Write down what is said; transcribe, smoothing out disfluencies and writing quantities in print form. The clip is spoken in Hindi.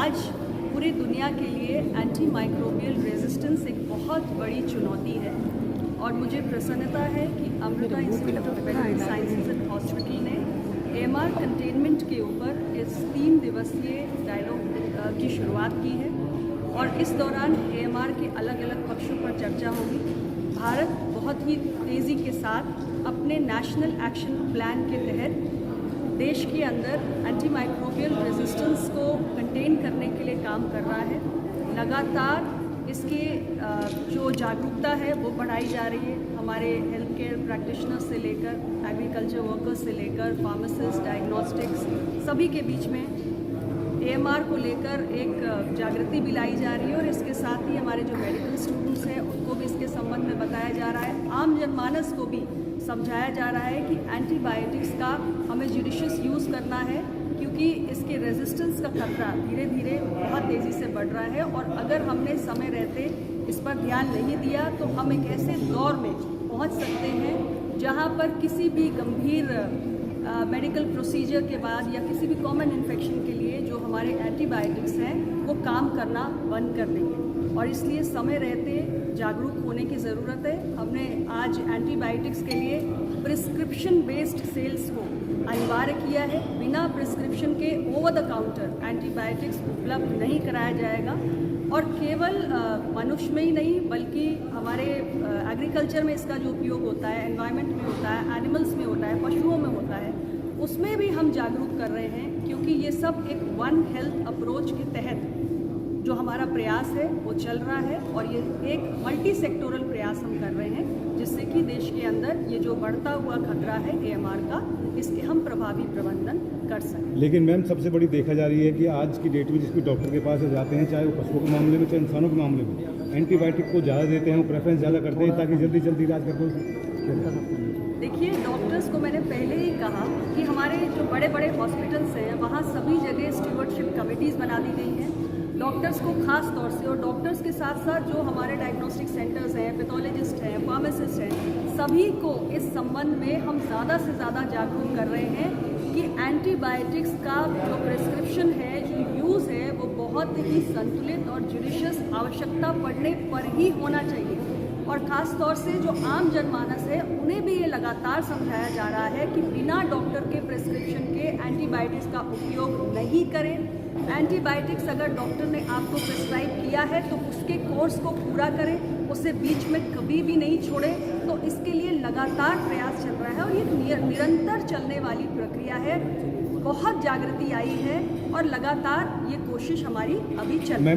आज पूरी दुनिया के लिए एंटी माइक्रोबियल रेजिस्टेंस एक बहुत बड़ी चुनौती है और मुझे प्रसन्नता है कि Amrita institute of veterinary sciences and hospital ने AMR कंटेनमेंट के ऊपर इस 3 दिवसीय डायलॉग की शुरुआत की है और इस दौरान AMR के अलग अलग पक्षों पर चर्चा होगी। भारत बहुत ही तेज़ी के साथ अपने नेशनल एक्शन प्लान के तहत देश के अंदर एंटी माइक्रोबियल रेजिस्टेंस को कंटेन करने के लिए काम कर रहा है। लगातार इसके जो जागरूकता है वो बढ़ाई जा रही है। हमारे हेल्थ केयर प्रैक्टिशनर्स से लेकर एग्रीकल्चर वर्कर्स से लेकर फार्मासिस्ट, डायग्नोस्टिक्स सभी के बीच में AMR को लेकर एक जागृति भी लाई जा रही है और इसके साथ ही हमारे जो मेडिकल स्टूडेंट्स हैं उनको भी इसके संबंध में बताया जा रहा है। आम जनमानस को भी समझाया जा रहा है कि एंटीबायोटिक्स का हमें जुडिशियस यूज़ करना है क्योंकि इसके रेजिस्टेंस का खतरा धीरे धीरे बहुत तेज़ी से बढ़ रहा है और अगर हमने समय रहते इस पर ध्यान नहीं दिया तो हम एक ऐसे दौर में पहुंच सकते हैं जहां पर किसी भी गंभीर मेडिकल प्रोसीजर के बाद या किसी भी कॉमन इन्फेक्शन के लिए जो हमारे एंटीबायोटिक्स हैं वो काम करना बंद कर देंगे और इसलिए समय रहते जागरूक होने की ज़रूरत है। हमने आज एंटीबायोटिक्स के लिए प्रिस्क्रिप्शन बेस्ड सेल्स को अनिवार्य किया है। बिना प्रिस्क्रिप्शन के ओवर द काउंटर एंटीबायोटिक्स उपलब्ध नहीं कराया जाएगा और केवल मनुष्य में ही नहीं बल्कि हमारे एग्रीकल्चर में इसका जो उपयोग होता है, एनवायरनमेंट में होता है, एनिमल्स में होता है, पशुओं में होता है, उसमें भी हम जागरूक कर रहे हैं क्योंकि ये सब एक वन हेल्थ अप्रोच के तहत जो हमारा प्रयास है वो चल रहा है और ये एक मल्टी सेक्टोरल प्रयास हम कर रहे हैं जिससे कि देश के अंदर ये जो बढ़ता हुआ खतरा है AMR का इसके हम प्रभावी प्रबंधन कर सकें। लेकिन मैम सबसे बड़ी देखा जा रही है कि आज की डेट में जिसको डॉक्टर के पास जाते हैं चाहे वो पशुओं के मामले में चाहे इंसानों के मामले में एंटीबायोटिक को ज़्यादा देते हैं, वो प्रेफरेंस ज़्यादा करते हैं ताकि जल्दी जल्दी इलाज कर पाए। देखिए, डॉक्टर्स को मैंने पहले ही कहा कि हमारे जो बड़े बड़े हॉस्पिटल्स हैं वहाँ सभी जगह स्टीवर्डशिप कमेटीज़ बना दी गई हैं। डॉक्टर्स को खास तौर से और डॉक्टर्स के साथ साथ जो हमारे डायग्नोस्टिक सेंटर्स हैं, पैथोलॉजिस्ट हैं, फार्मासिस्ट हैं, सभी को इस संबंध में हम ज़्यादा से ज़्यादा जागरूक कर रहे हैं कि एंटीबायोटिक्स का जो प्रिस्क्रिप्शन है, जो यूज़ है, वो बहुत ही संतुलित और जुडिशियस आवश्यकता पड़ने पर ही होना चाहिए और ख़ास तौर से जो आम जनमानस है उन्हें भी ये लगातार समझाया जा रहा है कि बिना डॉक्टर के प्रिस्क्रिप्शन के एंटीबायोटिक्स का उपयोग नहीं करें। एंटीबायोटिक्स अगर डॉक्टर ने आपको प्रिस्क्राइब किया है तो उसके कोर्स को पूरा करें, उसे बीच में कभी भी नहीं छोड़ें। तो इसके लिए लगातार प्रयास चल रहा है और ये निरंतर चलने वाली प्रक्रिया है। बहुत जागृति आई है और लगातार ये कोशिश हमारी अभी चल रही है।